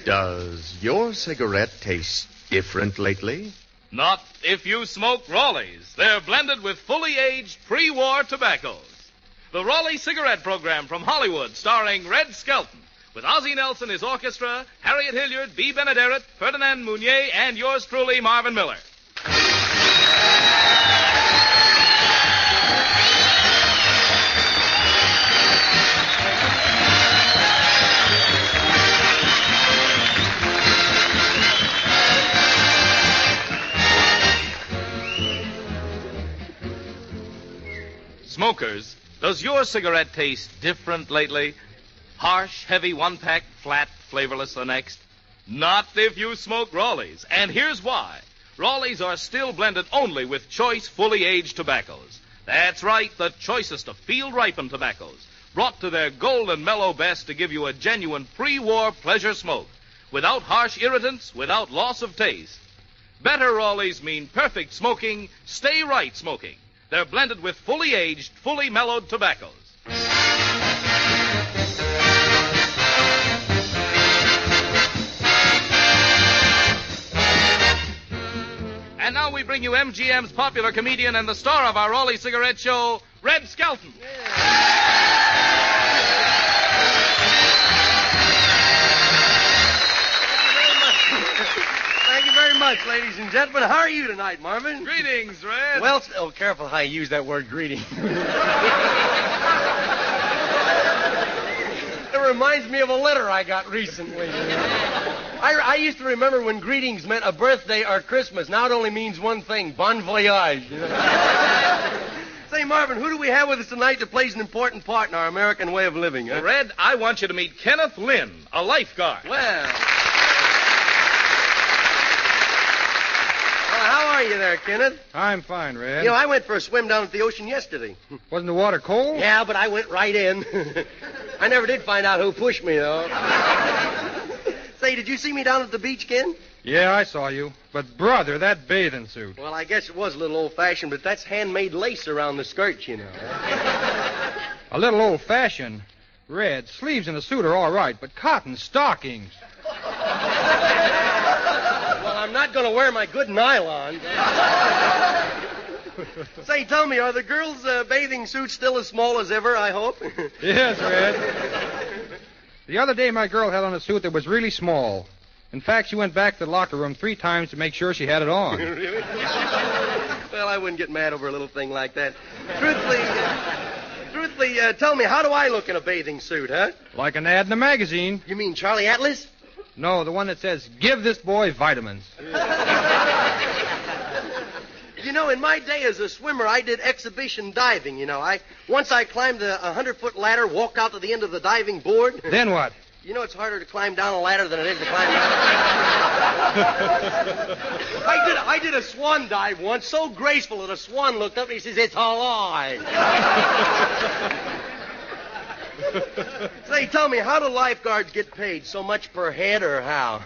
Does your cigarette taste different lately? Not if you smoke Raleighs. They're blended with fully aged pre-war tobaccos. The Raleigh cigarette program from Hollywood, starring Red Skelton, with Ozzie Nelson, his orchestra, Harriet Hilliard, B. Benaderet, Ferdinand Mounier, and yours truly, Marvin Miller. Smokers, does your cigarette taste different lately? Harsh, heavy one pack, flat, flavorless the next? Not if you smoke Raleighs. And here's why. Raleighs are still blended only with choice, fully aged tobaccos. That's right, the choicest of field-ripened tobaccos, brought to their golden mellow best to give you a genuine pre-war pleasure smoke, without harsh irritants, without loss of taste. Better Raleighs mean perfect smoking, stay right smoking. They're blended with fully aged, fully mellowed tobaccos. And now we bring you MGM's popular comedian and the star of our Raleigh cigarette show, Red Skelton. Thank you very much, ladies and gentlemen. How are you tonight, Marvin? Greetings, Red. Well, careful how you use that word greeting. It reminds me of a letter I got recently. I used to remember when greetings meant a birthday or Christmas. Now it only means one thing, bon voyage. Say, Marvin, who do we have with us tonight that plays an important part in our American way of living? Huh? Red, I want you to meet Kenneth Lynn, a lifeguard. Well, how are you there, Kenneth? I'm fine, Red. You know, I went for a swim down at the ocean yesterday. Wasn't the water cold? Yeah, but I went right in. I never did find out who pushed me, though. Say, did you see me down at the beach, Ken? Yeah, I saw you. But, brother, that bathing suit. Well, I guess it was a little old-fashioned, but that's handmade lace around the skirt, you know. A little old-fashioned. Red, sleeves in a suit are all right, but cotton stockings. Well, I'm not going to wear my good nylon. Say, tell me, are the girls' bathing suits still as small as ever, I hope? Yes, Red. The other day, my girl had on a suit that was really small. In fact, she went back to the locker room 3 times to make sure she had it on. Really? Well, I wouldn't get mad over a little thing like that. Truthfully, tell me, how do I look in a bathing suit, huh? Like an ad in a magazine. You mean Charlie Atlas? No, the one that says, give this boy vitamins. You know, in my day as a swimmer, I did exhibition diving, you know. Once I climbed a 100-foot ladder, walked out to the end of the diving board. Then what? You know, it's harder to climb down a ladder than it is to climb down. I did a swan dive once, so graceful that a swan looked up and he says, "It's alive." Say, tell me, how do lifeguards get paid? So much per head or how?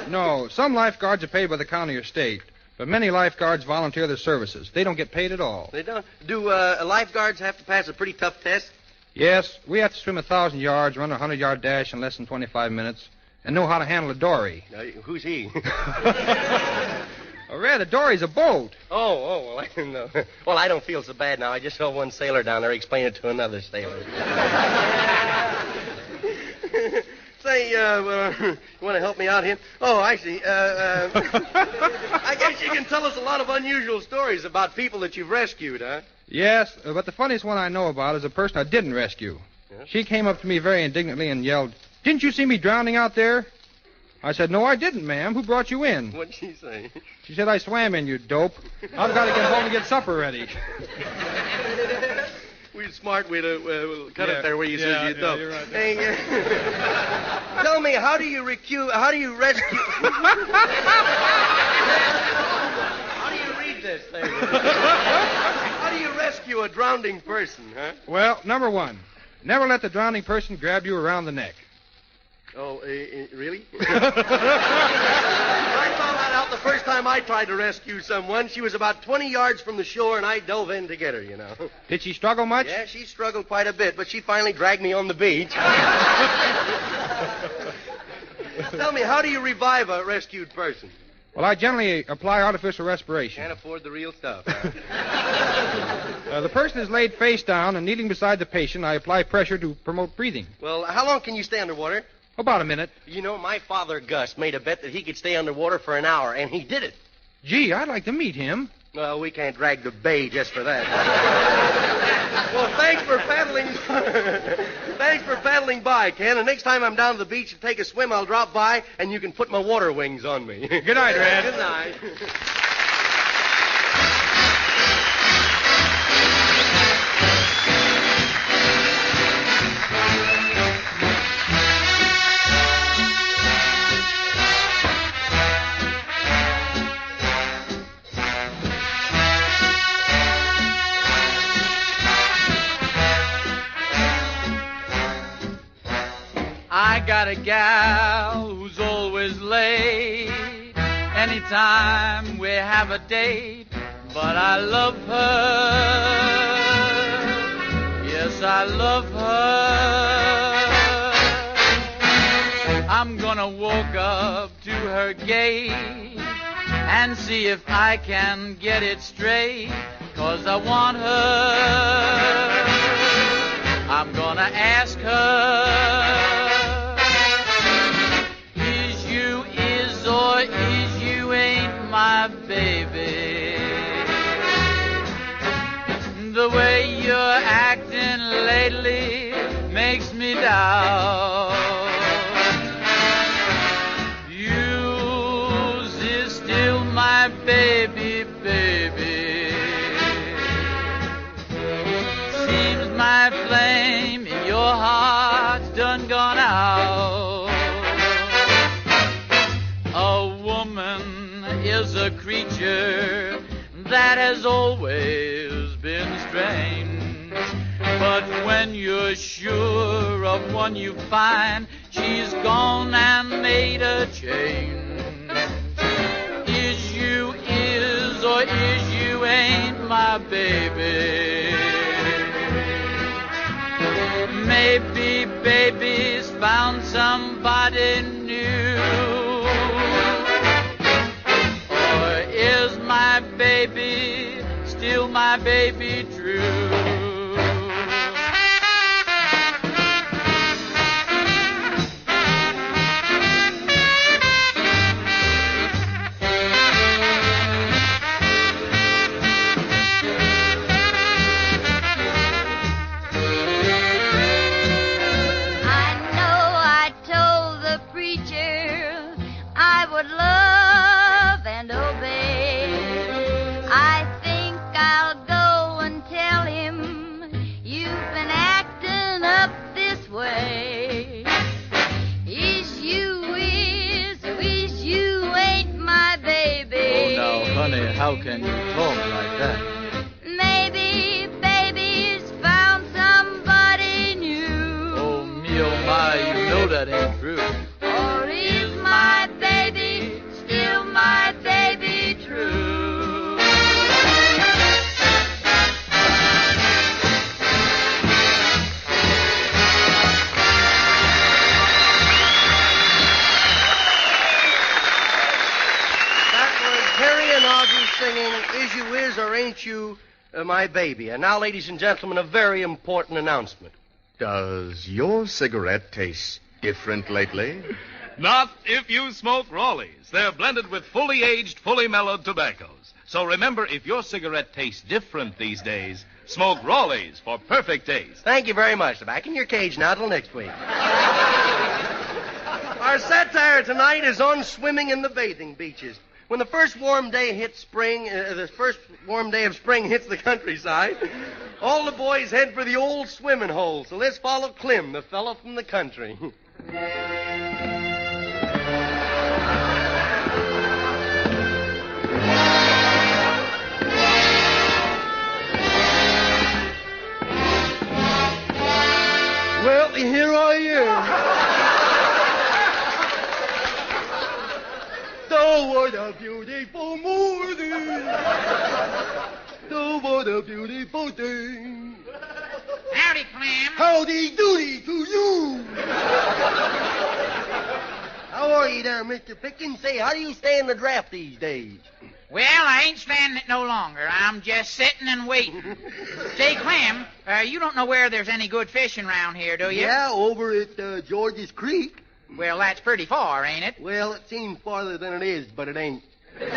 No, some lifeguards are paid by the county or state. But many lifeguards volunteer their services. They don't get paid at all. They don't? Do lifeguards have to pass a pretty tough test? Yes, we have to swim 1,000 yards, run a 100-yard dash in less than 25 minutes, and know how to handle a dory. Who's he? Red, a dory's a boat. Well, I don't know. Well, I don't feel so bad now. I just saw one sailor down there explain it to another sailor. Say, you want to help me out here? Oh, I see. I guess you can tell us a lot of unusual stories about people that you've rescued, huh? Yes, but the funniest one I know about is a person I didn't rescue. Yes? She came up to me very indignantly and yelled, "Didn't you see me drowning out there?" I said, "No, I didn't, ma'am. Who brought you in?" What'd she say? She said, "I swam in, you dope. I've got to get home and get supper ready." We're smart. We'll cut it there where you said you dope. You're right. Hey, tell me, how do you rescue... How do you read this thing? How do you rescue a drowning person, huh? Well, number 1, never let the drowning person grab you around the neck. Oh, really? I found that out the first time I tried to rescue someone. She was about 20 yards from the shore, and I dove in to get her, you know. Did she struggle much? Yeah, she struggled quite a bit, but she finally dragged me on the beach. Tell me, how do you revive a rescued person? Well, I generally apply artificial respiration. Can't afford the real stuff, huh? The person is laid face down and kneeling beside the patient. I apply pressure to promote breathing. Well, how long can you stay underwater? About a minute. You know, my father, Gus, made a bet that he could stay underwater for an hour, and he did it. Gee, I'd like to meet him. Well, we can't drag the bay just for that. Well, thanks for paddling. Thanks for paddling by, Ken. And next time I'm down to the beach to take a swim, I'll drop by, and you can put my water wings on me. Good night, Red. Good night. I got a gal who's always late anytime we have a date, but I love her. Yes, I love her. I'm gonna walk up to her gate and see if I can get it straight, 'cause I want her. I'm gonna ask her, or is you ain't my baby? The way you're acting lately makes me doubt. Yours is still my baby, baby. Seems my flame in your heart's done gone out. Is a creature that has always been strange, but when you're sure of one you find, she's gone and made a change. Is you is or is you ain't my baby? Maybe baby's found somebody new. Is my baby still my baby true? I know I told the preacher I would love and obey. How can you talk like that? Maybe baby's found somebody new. Oh, me, oh, my, you know that ain't true. Or is my baby still my baby true? Singing Is You Is or Ain't You My Baby. And now, ladies and gentlemen, a very important announcement. Does your cigarette taste different lately? Not if you smoke Raleighs. They're blended with fully aged, fully mellowed tobaccos. So remember, if your cigarette tastes different these days, smoke Raleighs for perfect taste. Thank you very much. Back in your cage now till next week. Our satire tonight is on swimming in the bathing beaches. When the first warm day hits spring, the first warm day of spring hits the countryside, all the boys head for the old swimming hole. So let's follow Clem, the fellow from the country. Well, here I am. Oh, what a beautiful morning. Oh, what a beautiful day. Howdy, Clem. Howdy doody to you. How there, Mr. Pickens. Say, how do you stand the draft these days? Well, I ain't standing it no longer. I'm just sitting and waiting. Say, Clem, you don't know where there's any good fishing around here, do you? Yeah, over at George's Creek. Well, that's pretty far, ain't it? Well, it seems farther than it is, but it ain't. Where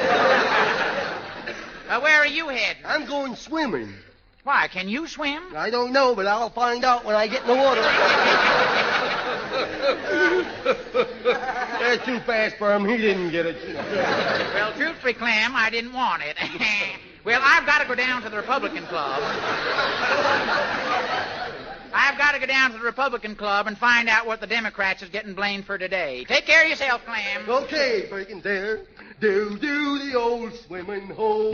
are you heading? I'm going swimming. Why, can you swim? I don't know, but I'll find out when I get in the water. That's too fast for him. He didn't get it. Well, truthfully, Clem, I didn't want it. Well, I've got to go down to the Republican Club. I've got to go down to the Republican Club and find out what the Democrats is getting blamed for today. Take care of yourself, Clem. Okay, Pickens there. Do the old swimming hole.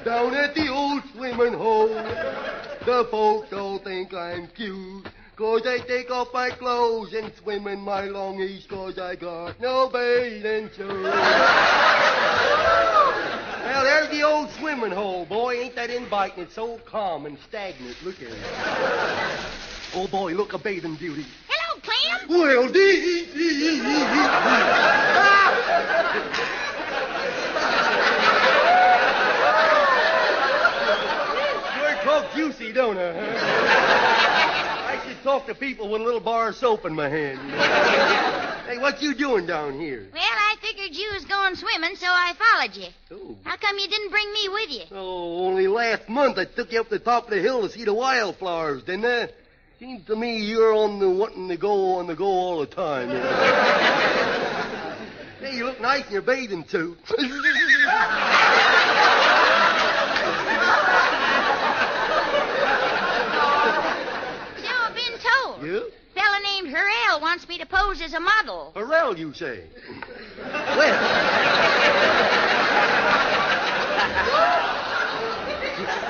Down at the old swimming hole. The folks all think I'm cute. 'Cause I take off my clothes and swim in my longies 'cause I got no bathing suit. Well, there's the old swimming hole, boy. Ain't that inviting? It's so calm and stagnant. Look at it. Oh, boy, look, a bathing beauty. Hello, Clem. Well, Sure talk juicy, don't I? I should talk to people with a little bar of soap in my hand. Hey, what you doing down here? Well, I figured you was going swimming, so I followed you. Oh. How come you didn't bring me with you? Oh, only last month I took you up the top of the hill to see the wildflowers, didn't I? Seems to me you're on the wanting to go all the time. You know? Hey, you look nice in your bathing suit. So I've been told. Yeah? Fella named Hurrell wants me to pose as a model. Pharrell, you say? Well.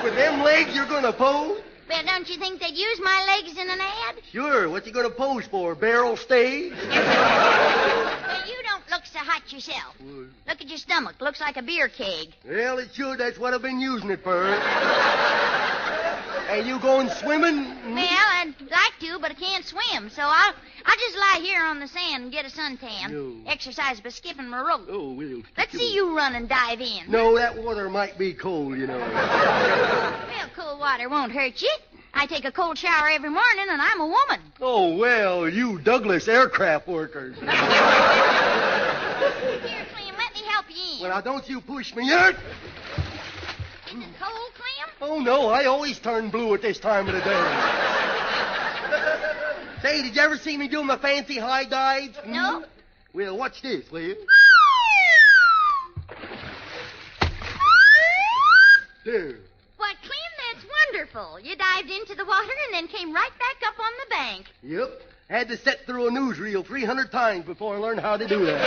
With them legs you're gonna pose? Well, don't you think they'd use my legs in an ad? Sure. What you gonna pose for? Barrel stage? Well, you don't look so hot yourself. Look at your stomach. Looks like a beer keg. Well, it should. That's what I've been using it for. Hey, you going swimming? Well, I'd like to, but I can't swim, so I'll just lie here on the sand and get a suntan. No. Exercise by skipping my rope. Oh, well. Let's see you run and dive in. No, that water might be cold, you know. Well, cold water won't hurt you. I take a cold shower every morning, and I'm a woman. Oh, well, you Douglas aircraft workers. Here, Clem, let me help you in. Well, now, don't you push me out. Is it cold, Clem? Oh, no, I always turn blue at this time of the day. Say, did you ever see me do my fancy high dives? No. Well, watch this, will you? There. Why, Clem, that's wonderful. You dived into the water and then came right back up on the bank. Yep. Had to set through a newsreel 300 times before I learned how to do that.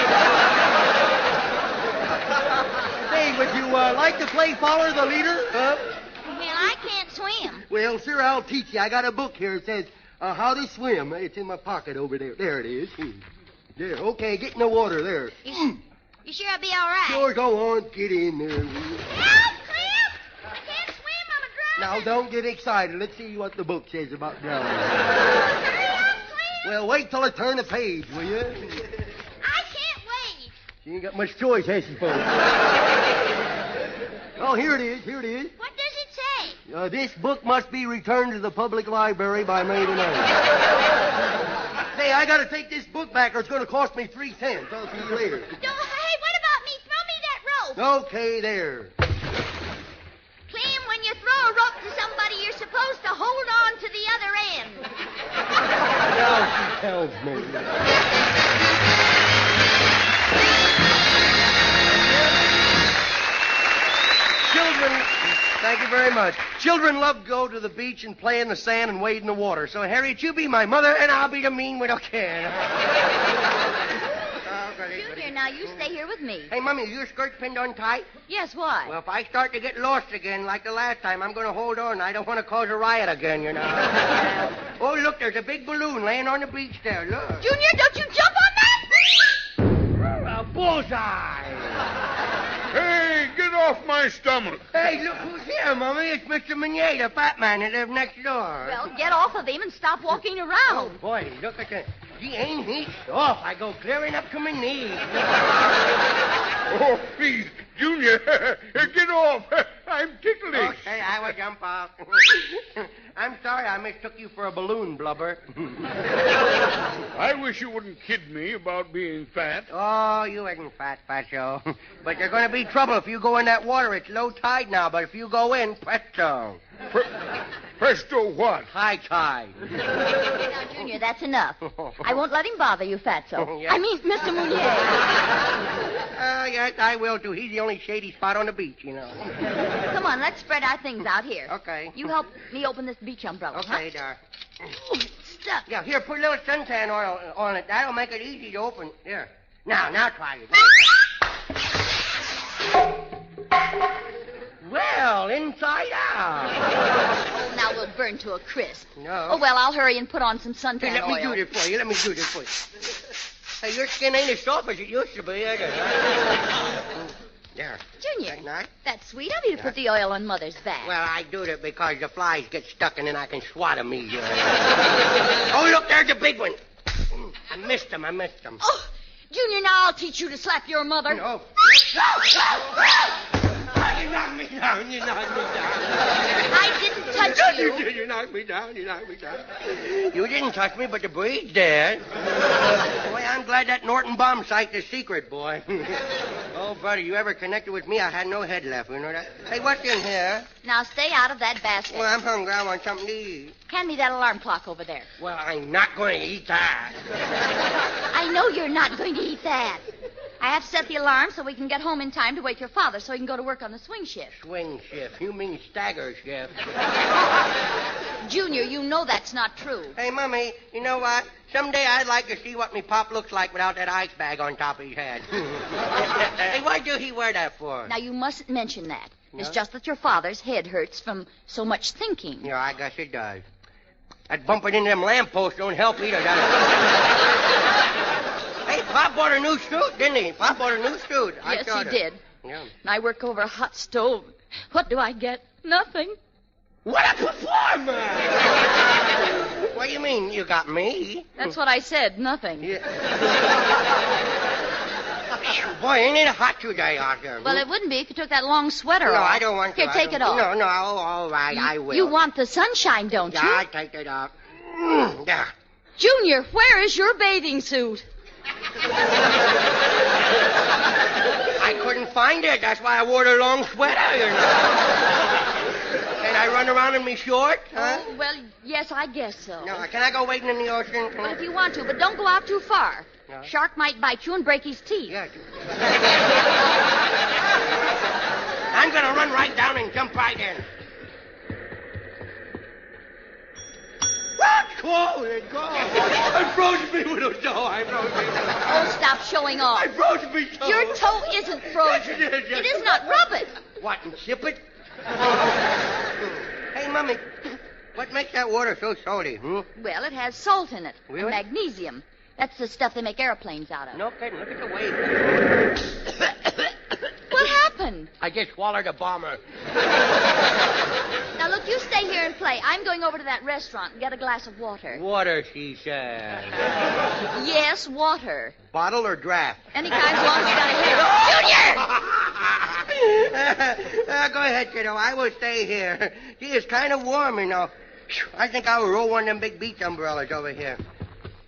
Hey, would you like to play Follow the Leader? Well, I can't swim. Well, sir, I'll teach you. I got a book here. It says How to Swim. It's in my pocket over there. There it is. There. Okay, get in the water there. You sure I'll be all right? Sure, go on. Get in there. Help, Clem! I can't swim. I'm a drowning. Now, don't get excited. Let's see what the book says about drowning. Hurry up, Clem! Well, wait till I turn the page, will you? I can't wait. She ain't got much choice, has she, folks? Oh, here it is. Here it is. What does it say? This book must be returned to the public library by May the 9th. Say, I got to take this book back or it's going to cost me 3 cents. I'll see you later. Hey, what about me? Throw me that rope. Okay, there. Clem, when you throw a rope to somebody, you're supposed to hold on to the other end. Now she tells me. Children, thank you very much. Children love to go to the beach and play in the sand and wade in the water. So, Harriet, you be my mother, and I'll be the mean widow kid. Junior, now you stay here with me. Hey, Mummy, is your skirt pinned on tight? Yes, why? Well, if I start to get lost again like the last time, I'm going to hold on. I don't want to cause a riot again, you know. Oh, look, there's a big balloon laying on the beach there. Look. Junior, don't you jump on that! A bullseye. Hey, get off my stomach. Hey, look who's here, Mummy. It's Mr. Meunier, the fat man that lives next door. Well, get off of him and stop walking Oh, around. boy, look at that. Gee, ain't he soft? I go clearing up to my knees. Oh, please, Junior, get off. I'm ticklish. Okay, I will jump off. I'm sorry I mistook you for a balloon, Blubber. I wish you wouldn't kid me about being fat. Oh, you ain't fat, Fatso. But there's going to be trouble if you go in that water. It's low tide now, but if you go in, presto. Presto what? High tide. Now, Junior, that's enough. I won't let him bother you, Fatso. Yes. I mean, Mr. Mounier. Yes, I will, too. He's the only shady spot on the beach, you know. Come on, let's spread our things out here. Okay. You help me open this beach umbrella, Okay, huh? Dar. Stuck. Yeah, here, put a little suntan oil on it. That'll make it easy to open. Here. Now try it. Well, inside out. Oh, now we'll burn to a crisp. No. Oh, well, I'll hurry and put on some suntan Hey, let oil. me do this for you. Hey, your skin ain't as soft as it used to be, is it? There. Junior, That nice? that's sweet of you to put the oil on Mother's back. Well, I do that because the flies get stuck and then I can swat them easier. Oh, look, there's a big one. I missed him. Oh, Junior, now I'll teach you to slap your mother. No. You knocked me down. I didn't touch you. You knocked me down. You didn't touch me, but the breed's dead. Boy, I'm glad that Norton bomb site's a secret, boy. Oh, brother, you ever connected with me, I had no head left, you know that? Hey, what's in here? Now stay out of that basket. Well, I'm hungry. I want something to eat. Hand me that alarm clock over there. Well, I'm not going to eat that. I know you're not going to eat that. I have to set the alarm so we can get home in time to wake your father so he can go to work on the swing shift. Swing shift. You mean stagger shift. Junior, you know that's not true. Hey, Mummy, you know what? Someday I'd like to see what me pop looks like without that ice bag on top of his head. Hey, why do he wear that for? Now, you mustn't mention that. No? It's just that your father's head hurts from so much thinking. Yeah, I guess it does. That bumping into them lampposts don't help either, does it? Hey, Pop bought a new suit, didn't he? Pop bought a new suit. Yes, he did. Yeah. And I work over a hot stove. What do I get? Nothing. What a performer! What do you mean, you got me? That's what I said, nothing. Yeah. Boy, ain't it hot today out there? Well, it wouldn't be if you took that long sweater No, off. I don't want to. Here, take it off. No, all right, I will. You want the sunshine, don't Yeah, you? I'll take it off. Yeah. Junior, where is your bathing suit? I couldn't find it. That's why I wore the long sweater, you know. Can I run around in me shorts, huh? Oh, well, yes, I guess so. No, can I go wading in the ocean? Well, if you want to, but don't go out too far. No. Shark might bite you and break his teeth. Yeah. I'm going to run right down and jump right in. Whoa, there it goes. I froze me with a toe. Oh, stop showing off. I froze me toe. Your toe isn't frozen. Yes, it is, yes. It is not. Rub it. What, and sip it? Hey, Mummy, what makes that water so salty, Well, it has salt in it. Really? And magnesium. That's the stuff they make airplanes out of. No kidding. Look at the wave. What happened? I just swallowed a bomber. Now, look, you stay here and play. I'm going over to that restaurant and get a glass of water. Water, she said. Yes, water. Bottle or draft? Any kind as long as you got a head. Junior! Go ahead, kiddo. I will stay here. Gee, it's kind of warm, you know. I think I'll roll one of them big beach umbrellas over here.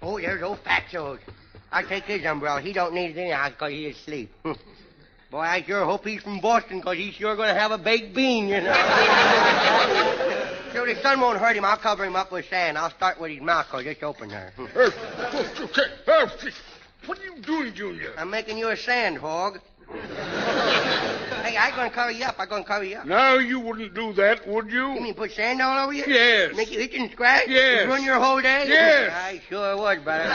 Oh, there's old Fatso's. I'll take his umbrella. He don't need it anyhow because he's asleep. Boy, I sure hope he's from Boston because he's sure going to have a baked bean, you know. So the sun won't hurt him. I'll cover him up with sand. I'll start with his mouth because it's open there. What are you doing, Junior? I'm making you a sand hog. Hey, I'm going to cover you up. Now, you wouldn't do that, would you? You mean put sand all over you? Yes. Make you itch and scratch? Yes. Ruin your whole day? Yes. I sure would, brother.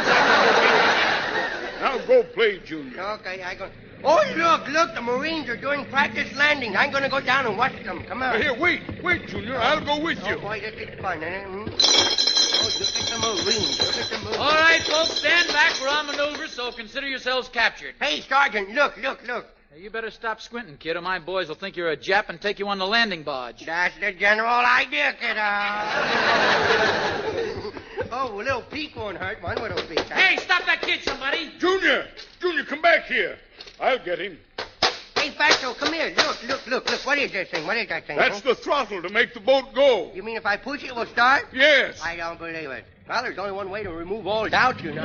Now go play, Junior. Okay, I go. Oh, look, the Marines are doing practice landings. I'm going to go down and watch them. Come on. Here, wait, Junior. I'll go with you. Oh, boy, this is fun, eh? Oh, look at the Marines. All right, folks, stand back. We're on maneuver, so consider yourselves captured. Hey, Sergeant, look. Hey, you better stop squinting, kid, or my boys will think you're a Jap and take you on the landing barge. That's the general idea, kiddo. Oh, a little peek won't hurt. One little peek. Hey, stop that kid, somebody. Junior, come back here. I'll get him. Hey, Fatso, come here. Look. What is this thing? That's the throttle to make the boat go. You mean if I push it, will start? Yes. I don't believe it. Well, there's only one way to remove all doubt, you know.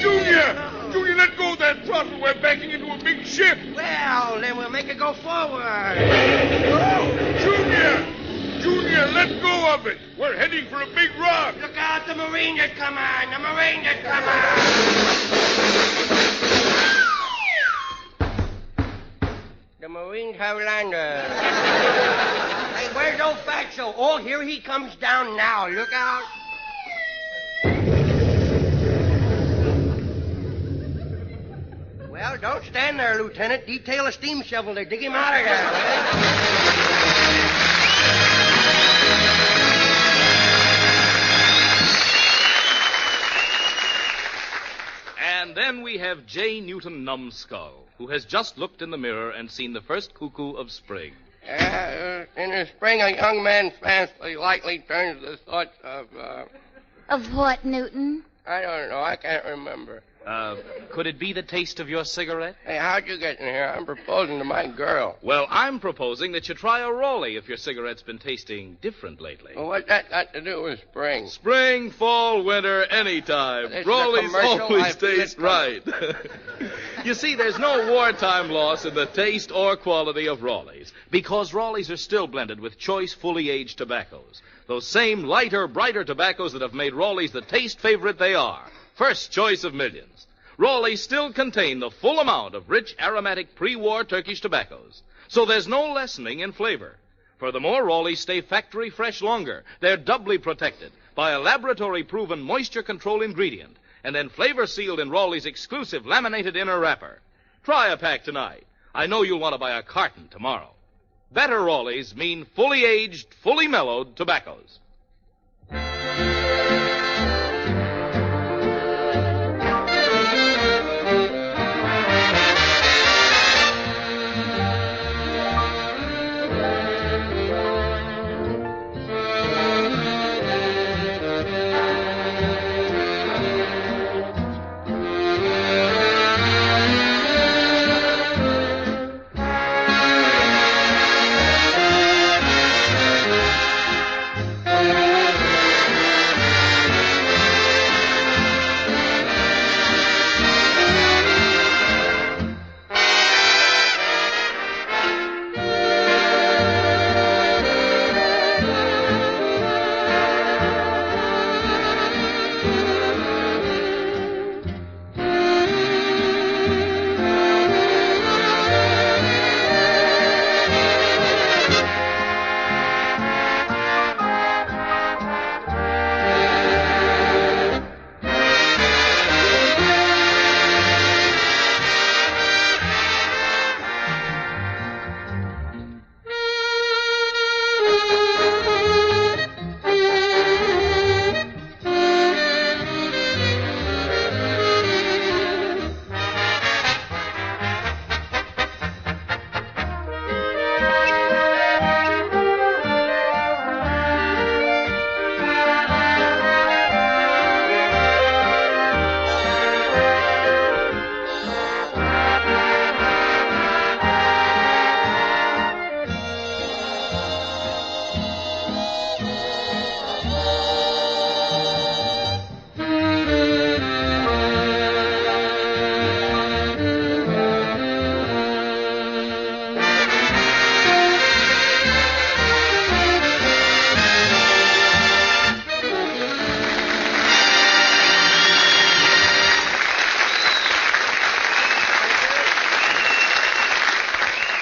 Junior, let go of that throttle. We're backing into a big ship. Well, then we'll make it go forward. Junior, let go of it. We're heading for a big rock. Look out, the Marines are coming. The Marines have landed. Hey, where's old Fatso? Oh, here he comes down now. Look out. Well, don't stand there, Lieutenant. Detail a steam shovel to dig him out of there. And then we have J. Newton Numbskull, who has just looked in the mirror and seen the first cuckoo of spring. In the spring, a young man's fancy likely turns to thoughts of, Of what, Newton? I don't know. I can't remember. Could it be the taste of your cigarette? Hey, how'd you get in here? I'm proposing to my girl. Well, I'm proposing that you try a Raleigh if your cigarette's been tasting different lately. Well, what's that got to do with spring? Spring, fall, winter, anytime. This is a Raleigh's commercial. always I feel taste it right. You see, there's no wartime loss in the taste or quality of Raleigh's, because Raleigh's are still blended with choice, fully aged tobaccos. Those same lighter, brighter tobaccos that have made Raleigh's the taste favorite they are. First choice of millions. Raleigh's still contain the full amount of rich, aromatic pre-war Turkish tobaccos. So there's no lessening in flavor. Furthermore, Raleigh's stay factory fresh longer. They're doubly protected by a laboratory-proven moisture control ingredient, and then flavor sealed in Raleigh's exclusive laminated inner wrapper. Try a pack tonight. I know you'll want to buy a carton tomorrow. Better Raleigh's mean fully aged, fully mellowed tobaccos.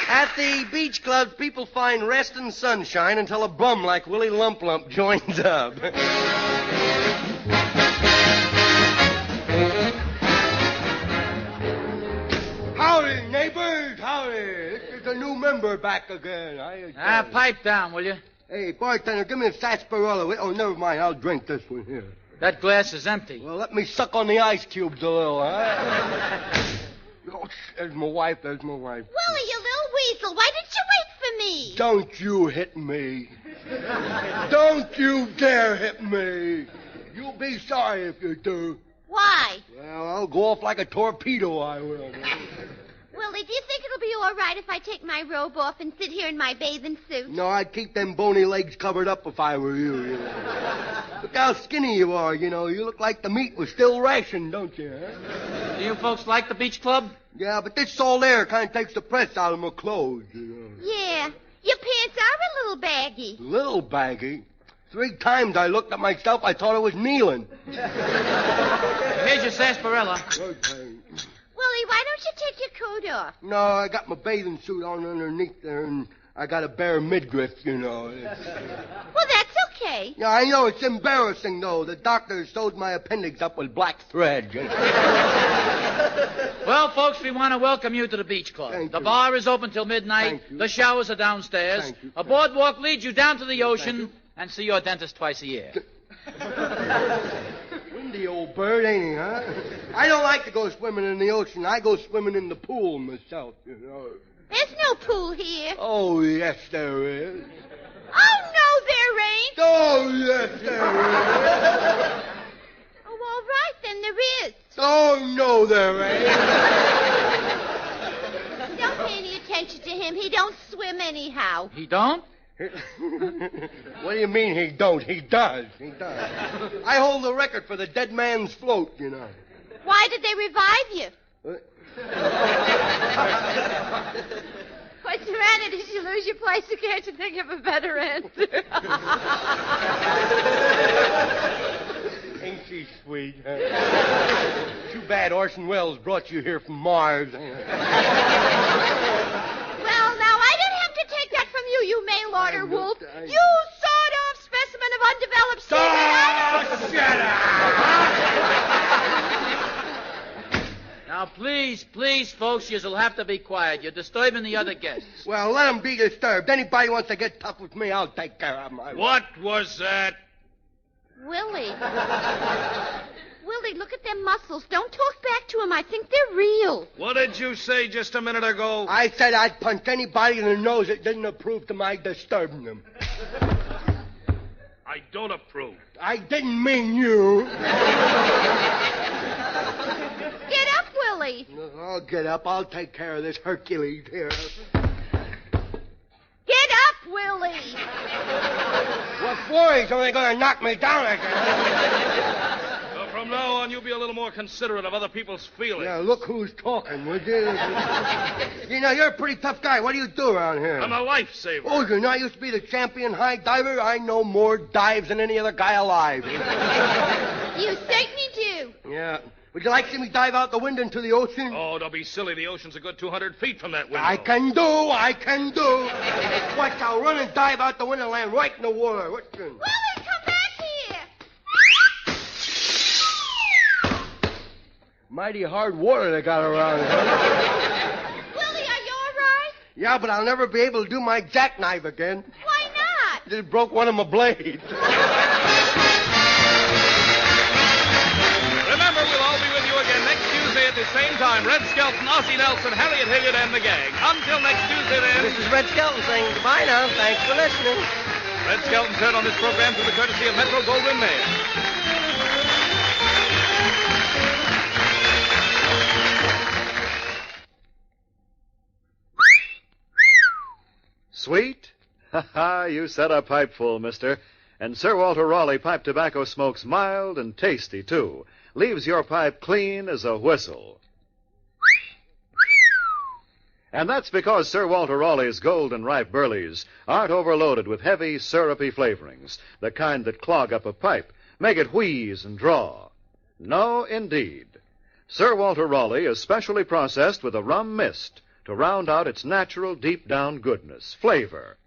At the beach clubs, people find rest and sunshine until a bum like Willie Lump Lump joins up. Howdy, neighbors, howdy. This is a new member back again. Pipe down, will you? Hey, bartender, give me a sarsaparilla. Oh, never mind. I'll drink this one here. That glass is empty. Well, let me suck on the ice cubes a little, huh? Oh, there's my wife. Willie, you little weasel, why didn't you wait for me? Don't you hit me. Don't you dare hit me. You'll be sorry if you do. Why? Well, I'll go off like a torpedo, I will. Willie, do you think it'll be all right if I take my robe off and sit here in my bathing suit? No, I'd keep them bony legs covered up if I were you. Look how skinny you are, You look like the meat was still rationed, don't you, huh? Do you folks like the beach club? Yeah, but this salt air kind of takes the press out of my clothes, Yeah. Your pants are a little baggy. Little baggy? 3 times I looked at myself, I thought I was kneeling. Here's your sarsaparilla. Okay. Willie, why don't you take your coat off? No, I got my bathing suit on underneath there, and I got a bare midriff, Well, that's okay. Yeah, I know, it's embarrassing, though. The doctor sewed my appendix up with black thread. Well, folks, we want to welcome you to the beach club. Thank The you. bar is open till midnight. Thank you. The showers are downstairs. Thank you. A boardwalk leads you down to the ocean and see your dentist twice a year. Windy old bird, ain't he, huh? I don't like to go swimming in the ocean. I go swimming in the pool myself, There's no pool here. Oh, yes, there is. Oh, no, there ain't. Oh, yes, there is. Oh, all right, then there is. Oh, no, there ain't. Don't pay any attention to him. He don't swim anyhow. He don't? What do you mean he don't? He does. He does. I hold the record for the dead man's float, Why did they revive you? What's the matter? Did you lose your place? You can't you think of a better answer? Ain't she sweet? Huh? Too bad Orson Welles brought you here from Mars. Well, now, I didn't have to take that from you, you mail-order wolf. You sawed-off specimen of undeveloped semen. Shut up! Now, please, folks, you'll have to be quiet. You're disturbing the other guests. Well, let him be disturbed. Anybody wants to get tough with me, I'll take care of him. What was that? Willie. Willie, look at them muscles. Don't talk back to him. I think they're real. What did you say just a minute ago? I said I'd punch anybody in the nose that didn't approve to my disturbing them. I don't approve. I didn't mean you. Get up, Willie. I'll get up. I'll take care of this Hercules here. Get up, Willie. What for? He's only going to knock me down again. Well, from now on, you be a little more considerate of other people's feelings. Yeah, look who's talking, would you? You're a pretty tough guy. What do you do around here? I'm a lifesaver. Oh, you know, I used to be the champion high diver. I know more dives than any other guy alive. You certainly do. Yeah. Would you like to see me dive out the window into the ocean? Oh, don't be silly. The ocean's a good 200 feet from that window. I can do. Watch, I'll run and dive out the window and land right in the water. Willie, come back here. Mighty hard water they got around here. Willie, are you all right? Yeah, but I'll never be able to do my jackknife again. Why not? Just broke one of my blades. Remember, we'll all be with you again next Tuesday at the same time. Red Skelton, Ossie Nelson, Harriet Hilliard, and the gang. Until next Tuesday, then. This is Red Skelton saying goodbye now. Thanks for listening. Red Skelton heard on this program through the courtesy of Metro Goldwyn Mayer. Sweet? Ha ha, you set a pipe full, mister. And Sir Walter Raleigh pipe tobacco smokes mild and tasty, too. Leaves your pipe clean as a whistle. And that's because Sir Walter Raleigh's golden ripe burleys aren't overloaded with heavy, syrupy flavorings, the kind that clog up a pipe, make it wheeze and draw. No, indeed. Sir Walter Raleigh is specially processed with a rum mist to round out its natural deep-down goodness, flavor.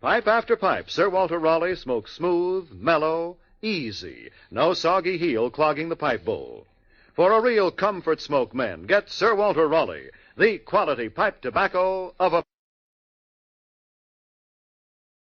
Pipe after pipe, Sir Walter Raleigh smokes smooth, mellow, easy, no soggy heel clogging the pipe bowl. For a real comfort smoke, men, get Sir Walter Raleigh, the quality pipe tobacco of a